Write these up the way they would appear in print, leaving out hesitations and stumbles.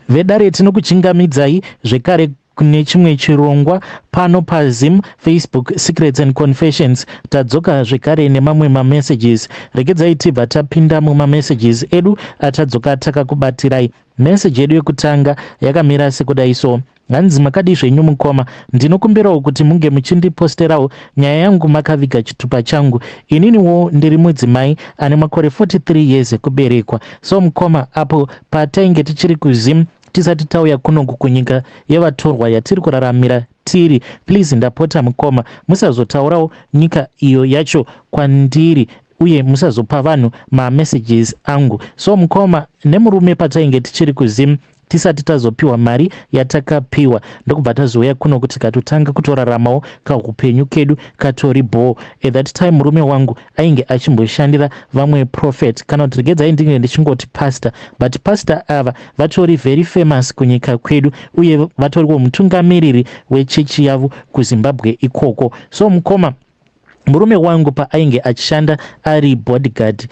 vedare tinokuchingamidzai zvekare kune chimwe chirongwa pano paZim Facebook Secrets and Confessions. Tadzoka zvekare nemamwe mamessages. Regedzai tibva tapinda mumamessages edu atadzoka takakubatirai. Message yedu yekutanga yakamira sekudai so: hanzi makadi zvenyu mukoma, ndinokumbirawo kuti munge muchindiposterawo nyaya yangu makaviga chitupa changu. Ininiwo ndiri mudzimai ane makore 43 years ekuberekwa. So mukoma, apo patainge tichiri kuZim tisati tauya kunoku kunyika yevatorwa yatiri kuraramira tiri, please ndapota mukoma musazotaurawo nyika iyo yacho kwandiri uye musazopa vanhu mamessages angu. So mukoma, nemurume patainge tichiri kuZim tisati tazopiwa mari yatakapiwa ndokubva tazouya kuno kuti katotanga kutoraramawo kaupenyu kedu katori bho. At that time murume wangu ainge achimboshandira vamwe prophet, kana kuti regedzai ndinge ndichingoti pastor, but pastor ava vatori very famous kunyika kwedu uye vatoriwo mutungamiriri wechechi yavo kuZimbabwe ikoko. So mukoma, murume wangu paainge achishanda ari bodyguard,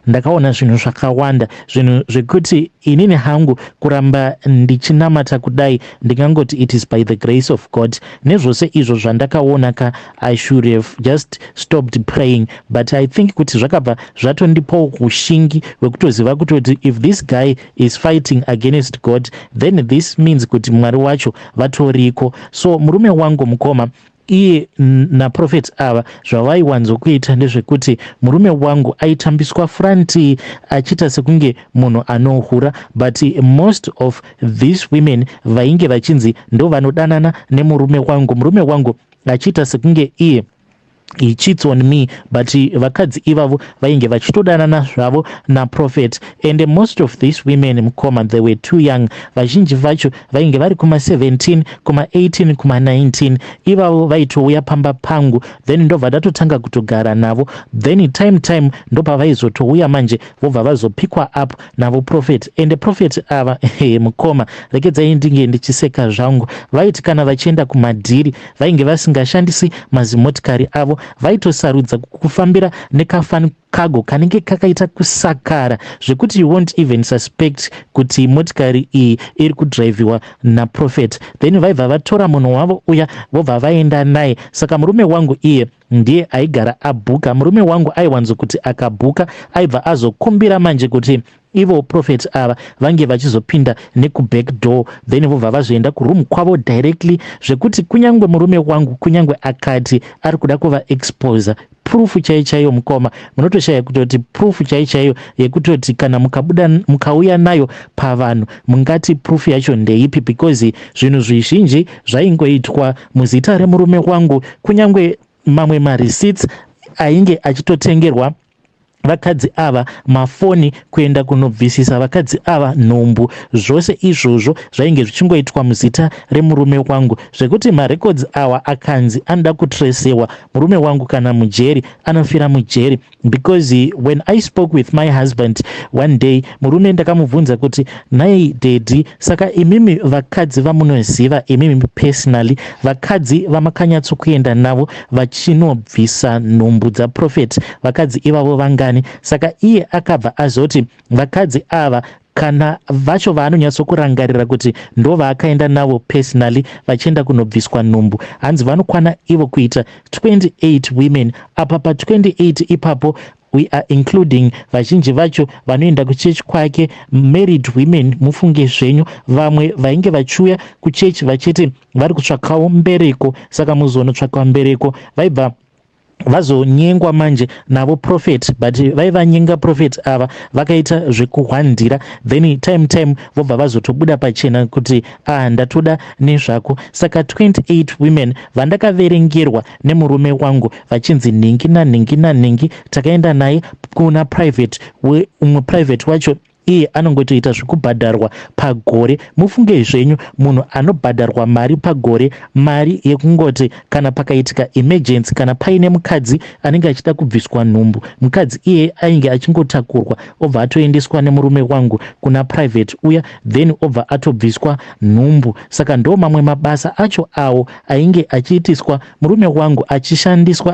ndakaona zvinhu zvakawanda, zvinhu zvekuti inini hangu kuramba ndichinamata kudai ndingangoti it is by the grace of God. Nezvose izvo zvandakaona I should have just stopped praying, but I think kuti zvakabva zvatondipawo ushingi wekutoziva kutoti if this guy is fighting against God, then this means kuti Mwari wacho vatoriko. So murume wangu mukoma, iye naprofeti ava zvavaiwanzokuita ndezvekuti murume wangu aitambiswa franti achiita sekunge munhu anohura, but most of these women vainge vachinzi ndo vanodanana nemurume wangu achiita sekunge iye he cheats on me, but vakadzi ivavo vainge vachitodanana zvavo naprofet. And most of these women mukoma, they were too young. Vazhinji vacho vainge vari kuma 17 kuma 18 kuma 19. Ivavo vaitouya pamba pangu, then ndobva ndatotanga kutogara navo, then time ndobva vaizotouya manje vobva vazopikwa up navo prophet. And prophet ava mukoma, regedzai ndinge ndichiseka zvangu, vaiti kana vachienda kumadhiri vainge vasingashandisi mazimotikari avo, vaitosarudza kufambira nekafani kago kanenge kakaita kusakara zvekuti you won't even suspect kuti motikari iyi iri kudhiraivhiwa naprofet. Then vaibva vatora munhu wavo uya vobva vaenda naye. Saka murume wangu iye ndiye aigara abhuka. Murume wangu aiwanzo kuti akabhuka aibva azokumbira manje kuti ivo prophet ava vange vachizopinda nekuback door, then vobva vazoenda kuroom kwavo directly, zvekuti kunyangwe murume wangu kunyangwe akati ari kuda kuva exposer, proof chaiyo mukoma, munotoshaya kutoti proof chaiyo yekutoti kana mukauya nayo pavanhu mungati proof yacho ndeipi, because zvinhu zvizhinji zvaingoitwa muzita remurume wangu, kunyangwe mamwe mareceipts ainge achitotengerwa vakadzi ava mafoni kuenda kunobvisisa vakadzi ava nhumbu. Zvose izvozvo zvainge zvichingoitwa muzita remurume wangu, zvekuti marecords awa akanzi anoda kutracewa, murume wangu kana mujeri anofira mujeri. Because when I spoke with my husband one day, murume ndakamubvunza kuti nai daddy, saka imimi vakadzi vamunoziva imimi personally, vakadzi vamakanyatsokuenda navo vachinobvisa nhumbu dzaprofeti, vakadzi ivavo vangani? Saka iye akabva azoti vakadzi ava kana vacho vaanonyatsokurangarira kuti ndo vaakaenda navo personally vachienda kunobviswa nhumbu, hanzi vanokwana ivo kuita 28 women. Apa pa 28 ipapo we are including vazhinji vacho vanoenda kuchechi kwake, married women. Mufunge zvenyu, vamwe vainge vachiuya kuchechi vachiti vari kutsvakawo mbereko, saka muzonotsvakawo mbereko vaibva vazonyengwa manje navo prophet, but vaivanyenga prophet ava vakaita zvekuhwandira, then time vobva vazotobuda pachena kuti ndatoda nezvako. Saka 28 women vandakaverengerwa nemurume wangu vachinzi ningi takaenda naye kuna private, umwe private wacho iye anongotoita zvekubhadharwa pagore. Mufunge zvenyu, munhu anobhadharwa mari pagore, mari yekungoti kana pakaitika emergency, kana paine mukadzi anenge achida kubviswa nhumbu, mukadzi iye ainge achingotakurwa obva atoendeswa nemurume wangu kuna private uya, then obva atobviswa nhumbu. Saka ndo mamwe mabasa acho awo ainge achiitiswa murume wangu,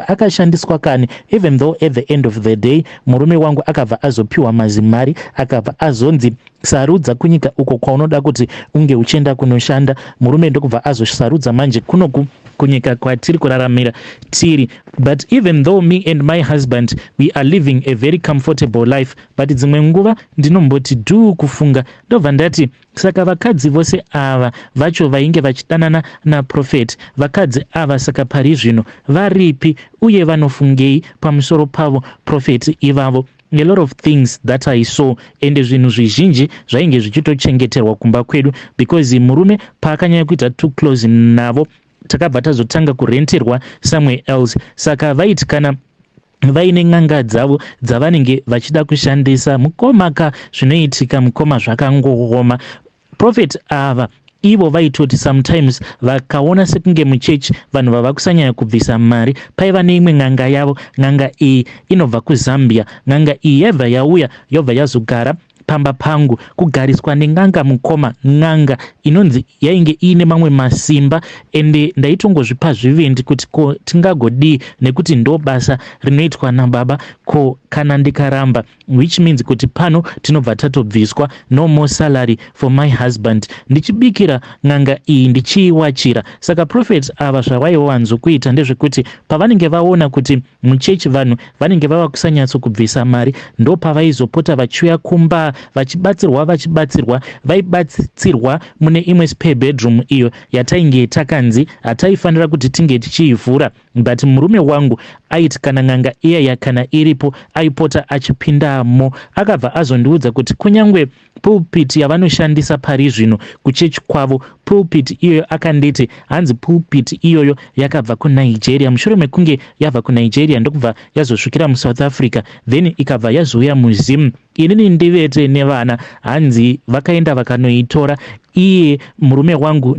akashandiswa kani, even though at the end of the day murume wangu akabva azopiwa mazimari, akabva azonzi sarudza kunyika uko kwaunoda kuti unge uchienda kunoshanda. Murume ndokubva azosarudza manje kunyika kwatiri kuraramira tiri. But even though me and my husband we are living a very comfortable life, but dzimwe nguva ndinomboti kufunga ndobva ndati saka vakadzi vose ava vacho vainge vachidanana naprofeti, vakadzi ava saka pari zvino varipi uye vanofungei pamusoro pavo profeti ivavo? A lot of things that I saw, ende zvinhu zvizhinji zvainge zvichitochengeterwa kumba kwedu because murume paakanyanya kuita too close navo takabva tazotanga kurenterwa somewhere else. Saka vaiti kana vaine n'anga dzavo dzavanenge vachida kushandisa, mukomaka zvinoitika mukoma zvakangooma. Prophet ava ivo vaitoti sometimes vakaona sekunge muchechi vanhu vava kusanyanya kubvisa mari, paiva neimwe n'anga yavo. N'anga iyi inobva kuZambia. N'anga iyi yabva yauya yobva yazogara pamba pangu kugariswa nen'anga mukoma, n'anga inonzi yainge ine mamwe masimba, ende ndaitongozvipa zvivindi kuti ko tingagodii nekuti ndo basa rinoitwa nababa, ko kana ndikaramba, which means kuti pano tinobva tatobviswa, no more salary for my husband. Ndichibikira n'anga iyi ndichiiwachira. Saka prophets ava zvavaiwanzokuita ndezvekuti pavanenge vaona kuti muchechi vanhu vanenge vava kusanyatso kubvisa mari, ndo pavaizopota vachiuya kumba vachibatsirwa vaibatsirwa mune imwe spare bedroom iyo yatainge takanzi hataifanira kuti tinge tichiivhura. But murume wangu aiti kana n'anga iya kana iripo aipota achipindamo. Akabva azondiudza kuti kunyangwe pulpit yavanoshandisa pari zvino kuchechi kwavo, pulpit iyoyo akanditi hanzi pulpit iyoyo yakabva kuNigeria. Mushure mekunge yabva kuNigeria ndokubva yazosvikira muSouth Africa, then ikabva yazouya muZim. Inini ndivete nevana hanzi vakaenda vakanoitora iye murume wangu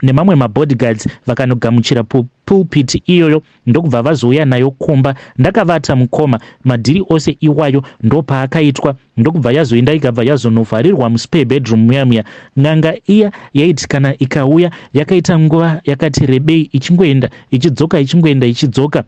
nemamwe mabodyguards vakanogamuchira pulpit iyoyo, ndokubva vazouya nayo kumba. Ndakavata mukoma madhiri ose iwayo ndopaakaitwa, ndokubva yazoenda ikabva yazonovharirwa muspare bedroom muya. N'anga iya yaiti kana ikauya yakaita nguva yakati rebei ichingoenda ichidzoka ichidzoka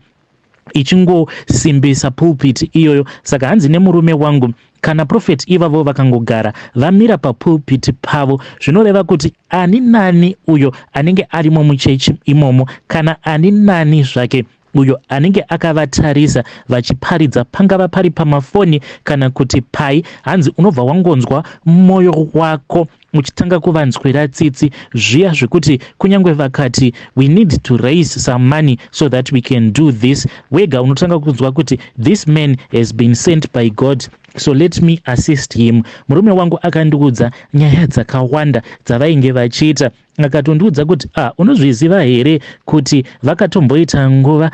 ichingosimbisa pulpit iyoyo. Saka hanzi nemurume wangu kana prophet ivavo vakangogara vamira papulpit pavo, zvinoreva kuti ani nani uyo anenge arimo muchechi imomo, kana ani nani zvake uyo anenge akavatarisa vachiparidza, pangava pari pamafoni kana kuti pai, hanzi unobva wangonzwa mwoyo wako uchitanga kuvanzwira tsitsi zviya zvekuti kunyangwe vakati we need to raise some money so that we can do this, wega unotanga kunzwa kuti this man has been sent by God, so let me assist him. Murume wangu akandiudza nyaya dzakawanda dzavainge vachiita. Akatondiudza kuti unozviziva here kuti vakatomboita nguva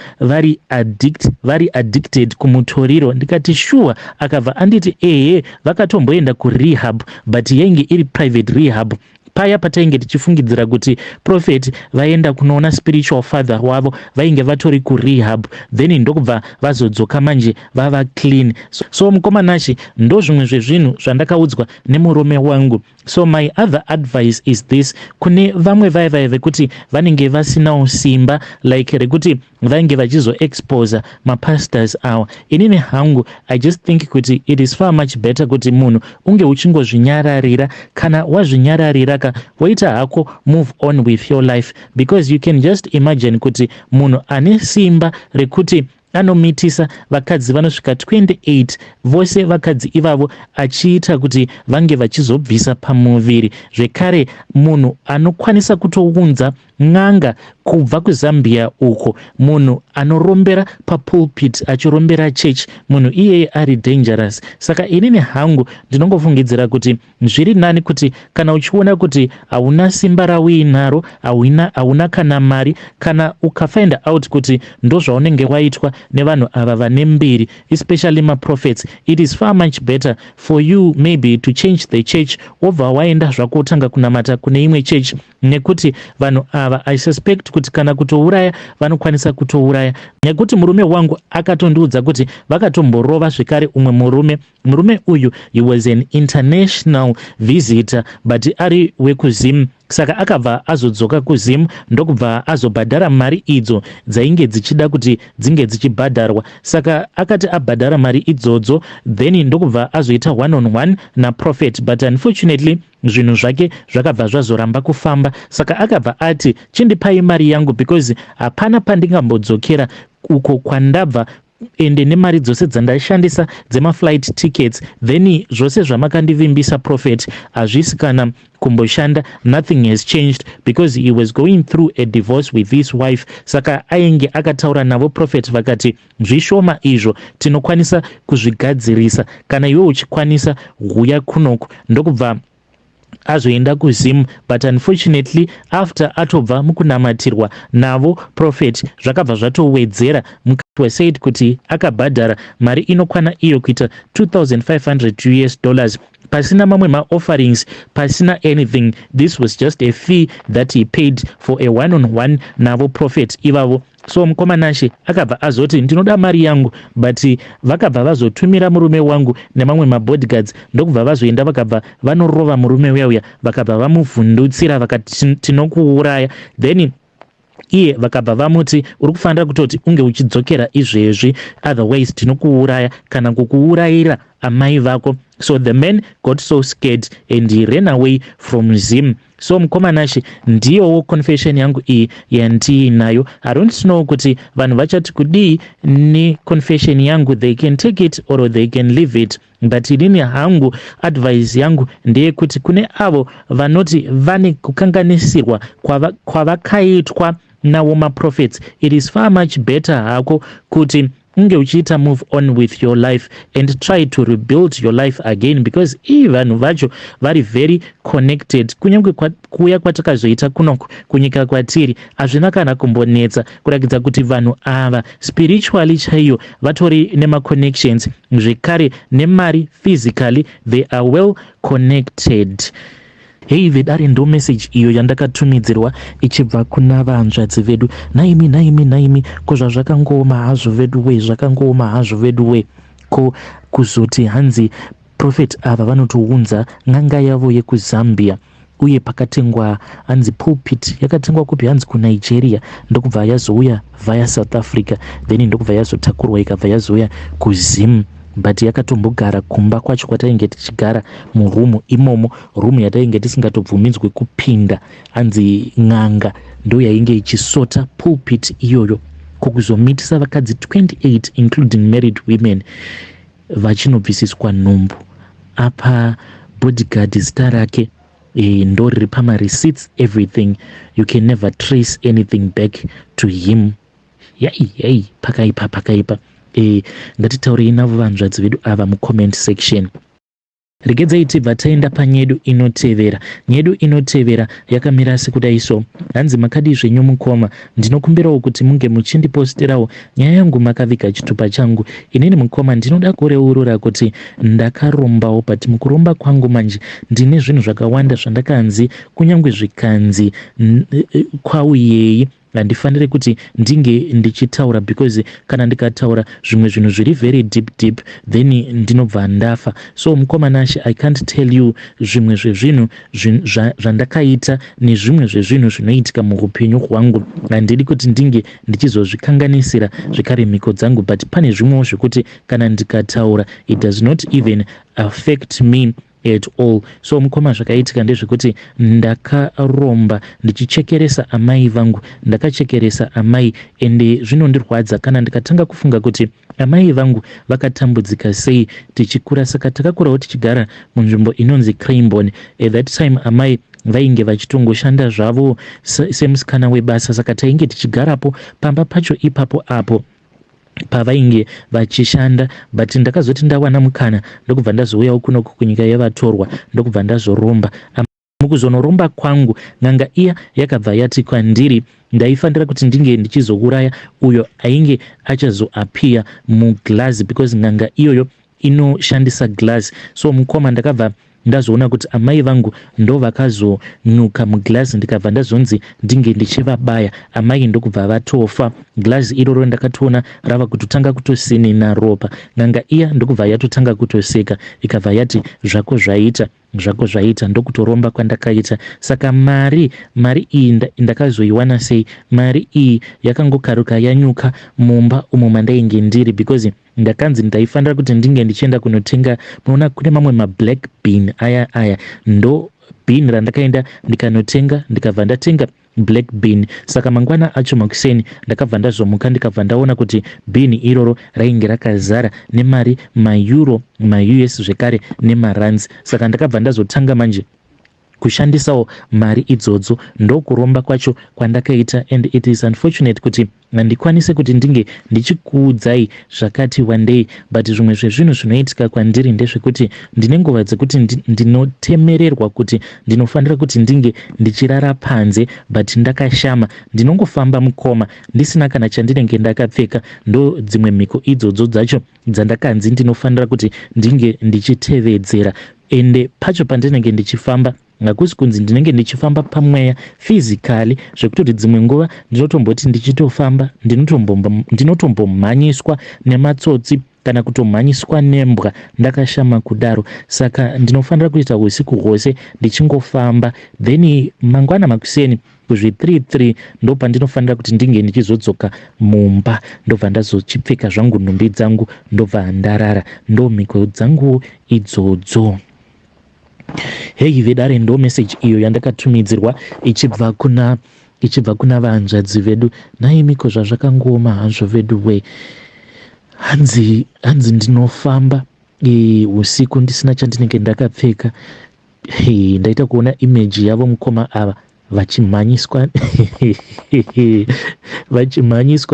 vari addicted kumutoriro? Ndikati sure. Akabva anditi vakatomboenda kurehab, but yainge iri private rehab. Paya patainge tichifungidzira kuti prophet vaenda kunoona spiritual father wavo vainge vatori kurehab, then ndokubva vazodzoka manje vava clean. So mukomanashi ndo zvimwe zvezvinhu zvandakaudzwa nemurume wangu. So my other advice is this: kune vamwe vaya vekuti vanenge vasinawo simba like rekuti vainge vachizoexpose mapastors awa, inini hangu I just think kuti it is far much better kuti munhu unge uchingozvinyararira. Kana wazvinyararira waita hako move on with your life, because you can just imagine kuti munhu ane simba rekuti anomitisa vakadzi vanosvika 28 vose vakadzi ivavo achiita kuti vange vachizobvisa pamuviri. Zvekare munhu anokwanisa kutounza n'anga kubva kuZambia uko, munhu anorombera papulpit achirombera church, munhu iyeye ari dangerous. Saka inini hangu ndinongofungidzira kuti zviri nani kuti kana uchiona kuti hauna simba rauinaro, hauna kana mari, kana ukafind out kuti ndo zvaunenge waitwa nevanhu ava vane mbiri, especially maprophets, it is far much better for you maybe to change the church, wobva waenda zvako utanga kunamata kune imwe church, nekuti vanhu ava I suspect kuti kana kutouraya vanokwanisa kutouraya. Nekuti murume wangu akatondiudza kuti vakatomborova zvekare umwe murume uyu he was an international visitor but ari wekuZim. saka akabva azodzoka kuZim ndokubva azobhadhara mari idzo dzainge dzichida kuti dzinge dzichibhadharwa. Saka akati abhadhara mari idzodzo then ndokubva azoita one on one naProfet, but unfortunately zvinhu zvake zvakabva zvazoramba kufamba. Saka akabva ati chindipai mari yangu because hapana pandingambodzokera uko kwandabva ende nemari dzose dzandashandisa dzemaflight tickets, then zvose zvamakandivimbisa Prophet hazvisi kana kumboshanda. Nothing has changed because he was going through a divorce with his wife. Saka ainge akataura navo Prophet vakati zvishoma izvo tinokwanisa kuzvigadzirisa, kana iwe uchikwanisa huya kunoku. Ndokubva azoenda kuZim, but unfortunately after atobva mukunamatirwa navo Prophet zvakabva zvatowedzera. Mukati said kuti akabhadhara mari inokwana iyo kuita $2,500 pasina mamwe ma-offerings, pasina anything. This was just a fee that he paid for a one-on-one navo Prophet ivavo. So mukomanashe akabva azoti ndinoda mari yangu, but vakabva vazotumira murume wangu nemamwe mabodyguards ndokubva vazoenda vakabva vanorova murume uya vakabva vamuvhundutsira vakati tinokuuraya. Then iye vakabva vamuti uri kufanira kutoti unge uchidzokera izvezvi, otherwise tinokuuraya kana kukuurayira amai vako. So the man got so scared and he ran away from Zim. So mukomanashe ndiyowo confession yangu iyi yandiinayo. I don't know kuti vanhu vachati kudii ni confession yangu, they can take it or they can leave it, but inini hangu advice yangu ndeye kuti kune avo vanoti vane kukanganisirwa kwavakaitwa nawo maprophets, it is far much better hako kuti unge uchiita move on with your life and try to rebuild your life again, because vanhu vacho vari very connected. Kunyange kuya kwatakazoita kunoku kunyika kwatiri hazvina kana kumbonetsa kurakidza kuti vanhu ava spiritually chaiyo vatori nema-connections, zvekare nemari physically they are well connected. Hei vedare ndo message iyo yandakatumidzirwa ichibva kuna vanzvadzi vedu. Naimi ko zvazvakangooma hazvo vedu we, zvakangooma hazvo vedu we, ko kuzoti hanzi Prophet ava vanotounza n'anga yavo yekuZambia uye pakatengwa hanzi pulpit yakatengwa kupi hanzi kuNigeria ndokubva yazouya via South Africa, then ndokubva yazotakurwa ikabva yazouya kuZim, but yakatombogara kumba kwacho kwatainge tichigara murumu imomo, rumu yatainge tisingatobvuminzwe kupinda. Hanzi n'anga ndo yainge ichisota pulpit iyoyo kukuzomitisa vakadzi 28 including married women vachinobvisiswa nhumbu. Apa bodyguard zita rake ndo riri pama-receipts, everything. You can never trace anything back to him. Yai pakaipa. Ngatitaurei navo vanzvadzi vedu ava mucomment section. Regedzai tibva taenda panyedu inotevera. Nyedu inotevera yakamira sekudai so. Hanzi makadi zvenyu mukoma, ndinokumbirawo kuti munge muchindiposterawo nyaya yangu makaviga chitupa changu. Inini mukoma ndinoda kureurura kuti ndakarombawo, but mukuromba kwangu manje ndine zvinhu zvakawanda zvandakanzi kunyange zvikanzi kwauyei handifanire kuti ndinge ndichitaura, because kana ndikataura zvimwe zvinhu zviri very deep then ndinobva ndafa. So mukomanashe I can't tell you zvimwe zvezvinhu zvandakaita nezvimwe zvezvinhu zvinoitika muupenyu hwangu, handidi kuti ndinge ndichizozvikanganisira zvekare mhiko dzangu, but pane zvimwewo zvekuti kana ndikataura it does not even affect me at all. So mukoma zvakaitika ndezvekuti ndakaromba ndichichekeresa amai vangu, ndakachekeresa amai ende zvinondirwadza kana ndikatanga kufunga kuti amai vangu vakatambudzika sei tichikura. Saka takakurawo tichigara munzvimbo inonzi Cranbourne. At that time amai vainge vachitongoshanda zvavo semusikana webasa, saka tainge tichigarapo pamba pacho ipapo apo pavainge vachishanda, but ndakazoti ndawana mukana ndokubva ndazouyawo kunoku kunyika yavatorwa ndokubva ndazoromba. Mukuzonoromba kwangu n'anga iya yakabva yati kwandiri ndaifanira kuti ndinge ndichizouraya uyo ainge achazoapia muglass, because n'anga iyoyo inoshandisa glass. So mukoma ndakabva ndazoona kuti amai vangu ndo vakazonyuka muglass, ndikabva ndazonzi ndinge ndichivabaya. Amai ndokubva vatofa. Glass iroro ndakatoona rava kutotanga kutosinina ropa. N'anga iya ndokubva yatotanga kutoseka ikabva yati zvako zvaita. zvako zvaita ndokutoromba kwandakaita. Saka mari iyi ndakazoiwana sei? Mari iyi yakangokaruka yanyuka mumba umo mandainge ndiri, because ndakanzi ndaifanira kuti ndinge ndichienda kunotenga, munoona kune mamwe mablack bean aya ndo bean randakaenda ndikanotenga, ndikabva ndatenga black bean. Saka mangwana acho makuseni ndakabva ndazomuka ndikabva ndaona kuti bean iroro rainge rakazara nemari maEuro, maUS zvekare nemarands. Saka ndakabva ndazotanga manje kushandisawo mari idzodzo, ndokuromba kwacho kwandakaita. And it is unfortunate kuti handikwanise kuti ndinge ndichikuudzai zvakati one day, but zvimwe zvezvinhu zvinoitika kwandiri ndezvekuti ndine nguva dzekuti ndinotemererwa kuti ndinofanira kuti ndinge ndichirara panze, but ndakashama, ndinongofamba mukoma ndisina kana chandinenge ndakapfeka. Ndo dzimwe mhiko idzodzo dzacho dzandakanzi ndinofanira kuti ndinge ndichitevedzera. Ende pacho pandinenge ndichifamba hakusi kunzi ndinenge ndichifamba pamweya physically, zvekutoti dzimwe nguva ndinotomboti ndichitofamba ndinotombomhanyiswa nematsotsi kana kutomhanyiswa nembwa ndakashama kudaro. Saka ndinofanira kuita usiku hwose ndichingofamba, then mangwana makuseni kuzvi3 ndo pandinofanira kuti ndinge ndichizodzoka mumba, ndobva ndazochipfeka zvangu nhumbi dzangu ndobva ndarara. Ndo mhiko dzangu idzodzo. Hei vedare, ndo message iyo yandakatumidzirwa ichibva kuna vahanzvadzi vedu. Nai miko zvazvakangoma hazvo vedu we, hanzi ndinofamba usiku ndisina chandinenge ndakapfeka. Hei, ndaita kuona image yavo mukoma ava vachimhanyiswa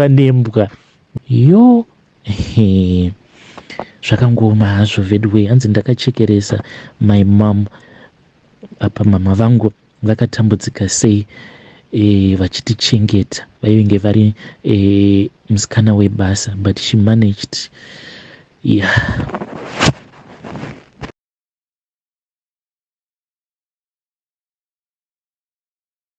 nembwa yo. Zvakangoma hazvo vedu we, hanzi ndakachekeresa my mom apa. Mama vangu vakatambudzika sei vachitichengeta, vainge vari musikana webasa, but she managed. Yeah.